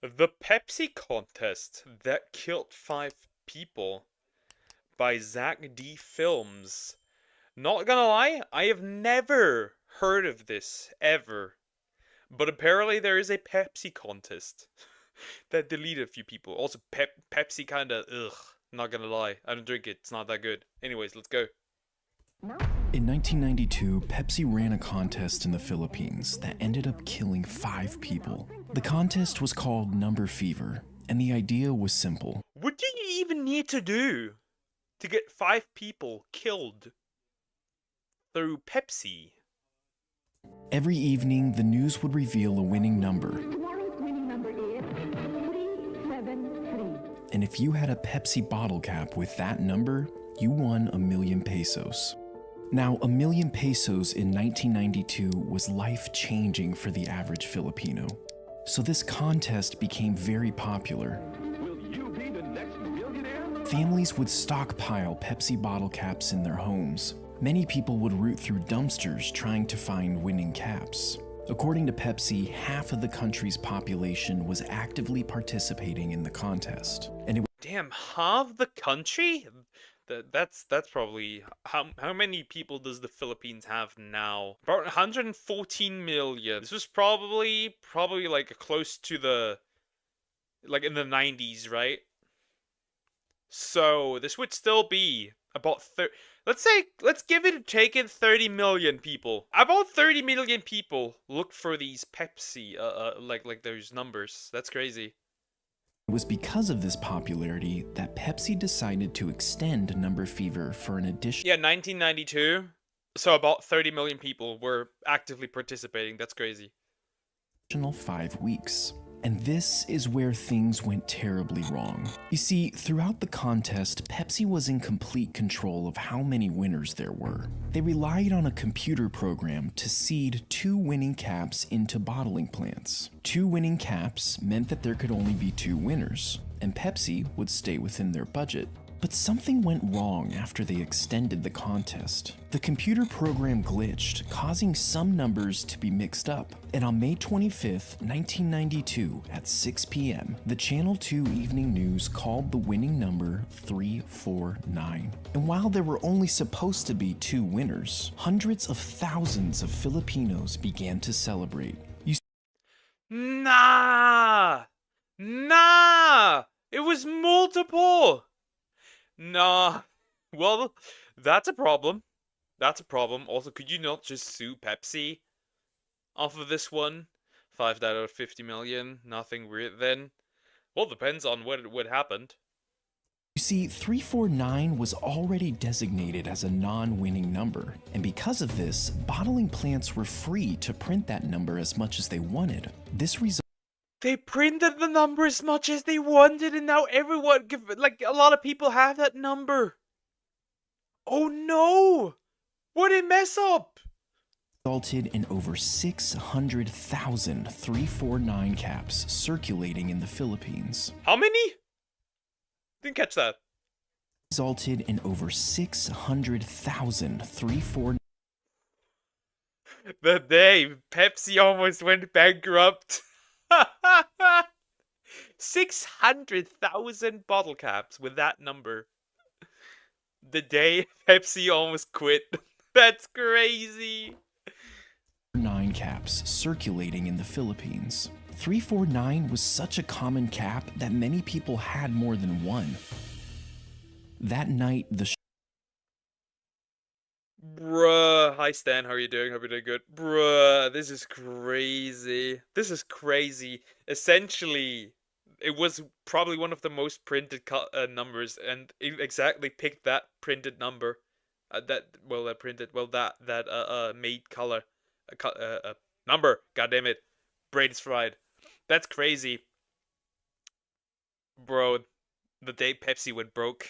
The Pepsi contest that killed 5 people by Zack D Films. Not gonna lie, I have never heard of this ever. But apparently there is a Pepsi contest that deleted a few people. Also, Pepsi kinda ugh. Not gonna lie, I don't drink it. It's not that good. Anyways, let's go. In 1992, Pepsi ran a contest in the Philippines that ended up killing 5 people. The contest was called Number Fever, and the idea was simple. What do you even need to do to get 5 people killed through Pepsi? Every evening, the news would reveal a winning number. Tomorrow's winning number is 373. And if you had a Pepsi bottle cap with that number, you won 1,000,000 pesos. Now, 1,000,000 pesos in 1992 was life-changing for the average Filipino. So this contest became very popular. Will you be the next millionaire? Families would stockpile Pepsi bottle caps in their homes. Many people would root through dumpsters trying to find winning caps. According to Pepsi, half of the country's population was actively participating in the contest. And it Damn, half the country? That's probably how many people does the Philippines have now? About 114 million. This was probably like close to the like in the 90s, right? So this would still be about let's give it a take in 30 million people. About 30 million people look for these Pepsi like those numbers. That's crazy. was because of this popularity that Pepsi decided to extend Number Fever for an additional Yeah, 1992. So about 30 million people were actively participating. That's crazy. 5 weeks. And this is where things went terribly wrong. You see, throughout the contest, Pepsi was in complete control of how many winners there were. They relied on a computer program to seed 2 winning caps into bottling plants. 2 winning caps meant that there could only be 2 winners, and Pepsi would stay within their budget. But something went wrong after they extended the contest. The computer program glitched, causing some numbers to be mixed up. And on May 25th, 1992, at 6 p.m., the Channel 2 Evening News called the winning number 349. And while there were only supposed to be 2 winners, hundreds of thousands of Filipinos began to celebrate. Nah! Nah! It was multiple! Nah. Well, that's a problem. That's a problem. Also, could you not just sue Pepsi off of this one? 5 out of 50 million. Nothing weird then. Well, depends on what happened. You see, 349 was already designated as a non-winning number, and because of this, bottling plants were free to print that number as much as they wanted. This resulted They printed the number as much as they wanted, and now everyone, like, a lot of people have that number. Oh no! What a mess up! resulted in over 600,000 349 caps circulating in the Philippines. How many? Didn't catch that. Resulted in over 600,000 349 The day Pepsi almost went bankrupt. 600,000 bottle caps with that number. The day Pepsi almost quit. That's crazy. 9 caps circulating in the Philippines. 349 was such a common cap that many people had more than one. That night, the Bruh, hi Stan, how are you doing? Hope you're doing good. Bruh, this is crazy. This is crazy. Essentially, it was probably one of the most printed numbers, and it exactly picked that printed number. That made color. Number. God damn it. Brain is fried. That's crazy. Bro, the day Pepsi went broke.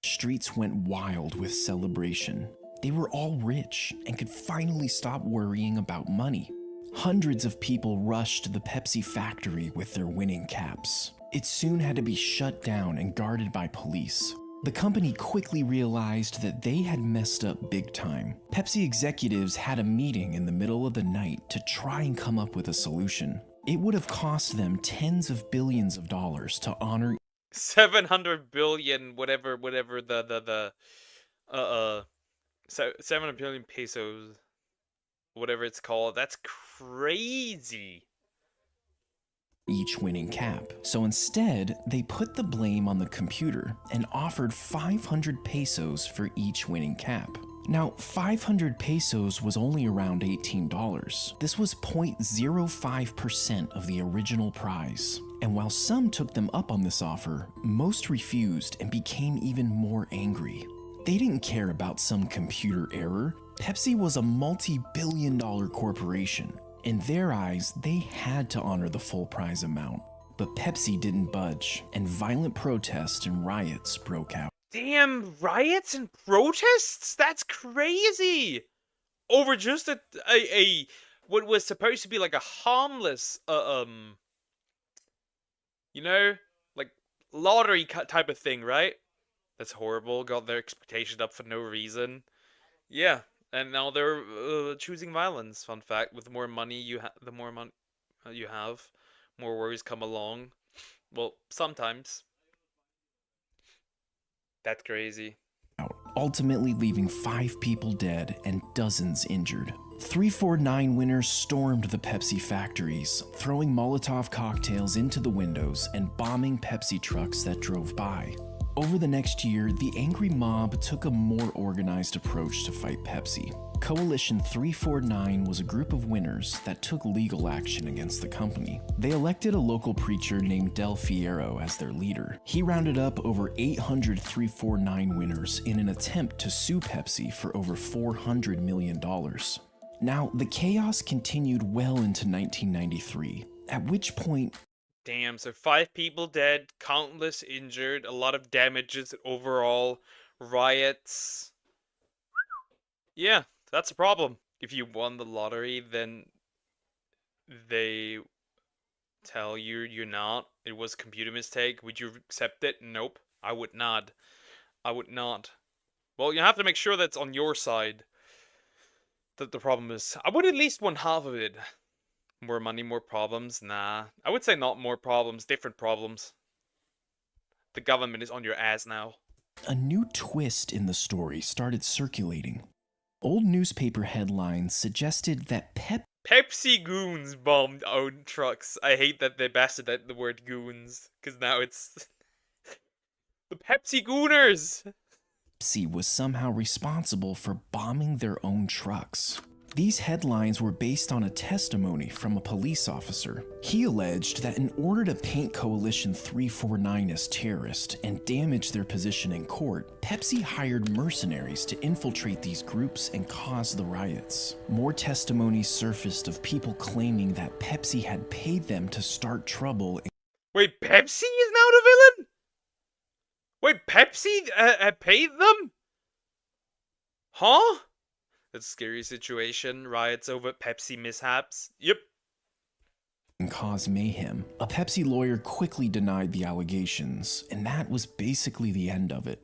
streets went wild with celebration. They were all rich and could finally stop worrying about money. Hundreds of people rushed to the Pepsi factory with their winning caps. It soon had to be shut down and guarded by police. The company quickly realized that they had messed up big time. Pepsi executives had a meeting in the middle of the night to try and come up with a solution. It would have cost them tens of billions of dollars to honor 700 billion, whatever uh 700 billion pesos, whatever it's called. That's crazy. each winning cap. So instead, they put the blame on the computer and offered 500 pesos for each winning cap. Now, 500 pesos was only around $18. This was 0.05% of the original prize. And while some took them up on this offer, most refused and became even more angry. They didn't care about some computer error. Pepsi was a multi-billion-dollar corporation. In their eyes, they had to honor the full prize amount. But Pepsi didn't budge, and violent protests and riots broke out. Damn, riots and protests? That's crazy. Over just a what was supposed to be like a harmless you know, like lottery type of thing, right? That's horrible. Got their expectations up for no reason. Yeah, and now they're choosing violence. Fun fact: with the more money the more money you have, more worries come along. Well, sometimes. That's crazy. Ultimately leaving 5 people dead and dozens injured. 349 winners stormed the Pepsi factories, throwing Molotov cocktails into the windows and bombing Pepsi trucks that drove by. Over the next year, the angry mob took a more organized approach to fight Pepsi. Coalition 349 was a group of winners that took legal action against the company. They elected a local preacher named Del Fierro as their leader. He rounded up over 800 349 winners in an attempt to sue Pepsi for over $400 million. Now, the chaos continued well into 1993, at which point Damn, so 5 people dead, countless injured, a lot of damages overall, riots. Yeah, that's a problem. If you won the lottery, then they tell you you're not. It was a computer mistake. Would you accept it? Nope. I would not. I would not. Well, you have to make sure that's on your side. That the problem is. I would at least want half of it. More money, more problems? Nah. I would say not more problems, different problems. The government is on your ass now. a new twist in the story started circulating. Old newspaper headlines suggested that Pepsi goons bombed own trucks. I hate that they bastard out the word goons, because now it's the Pepsi gooners. Pepsi was somehow responsible for bombing their own trucks. These headlines were based on a testimony from a police officer. He alleged that in order to paint Coalition 349 as terrorist and damage their position in court, Pepsi hired mercenaries to infiltrate these groups and cause the riots. More testimonies surfaced of people claiming that Pepsi had paid them to start trouble. Wait, Pepsi is now the villain? Wait, Pepsi paid them? Huh? That's a scary situation. Riots over Pepsi mishaps. Yep. And cause mayhem. A Pepsi lawyer quickly denied the allegations, and that was basically the end of it.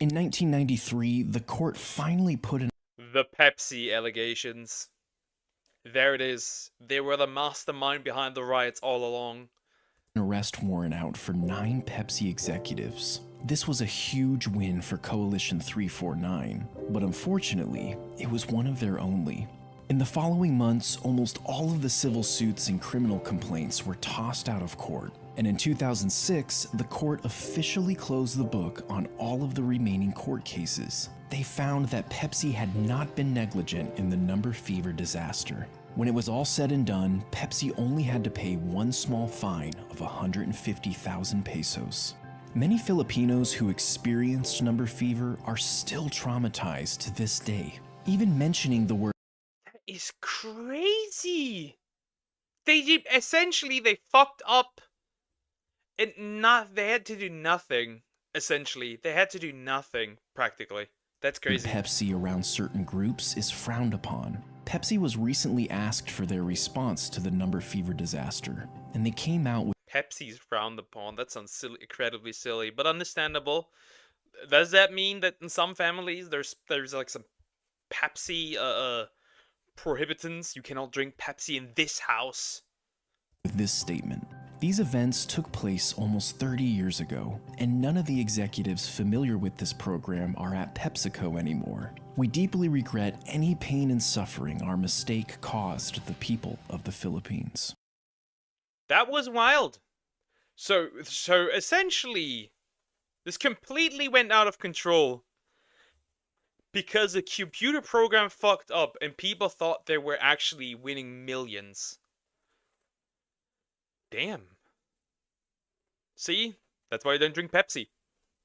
In 1993, the court finally put an The Pepsi allegations. There it is. They were the mastermind behind the riots all along. arrest warrant out for 9 Pepsi executives. This was a huge win for Coalition 349, but unfortunately, it was one of their only. In the following months, almost all of the civil suits and criminal complaints were tossed out of court, and in 2006, the court officially closed the book on all of the remaining court cases. They found that Pepsi had not been negligent in the number fever disaster. When it was all said and done, Pepsi only had to pay one small fine of 150,000 pesos. Many Filipinos who experienced number fever are still traumatized to this day. Even mentioning the word Is crazy. They did essentially they fucked up and they had to do nothing. Essentially, they had to do nothing practically. That's crazy. Pepsi around certain groups is frowned upon. Pepsi was recently asked for their response to the number fever disaster, and they came out with Pepsi's frowned upon. That sounds silly, incredibly silly, but understandable. Does that mean that in some families there's like some Pepsi prohibitants? You cannot drink Pepsi in this house. with this statement. These events took place almost 30 years ago, and none of the executives familiar with this program are at PepsiCo anymore. We deeply regret any pain and suffering our mistake caused the people of the Philippines. That was wild. So essentially, this completely went out of control because the computer program fucked up and people thought they were actually winning millions. Damn. See? That's why I don't drink Pepsi.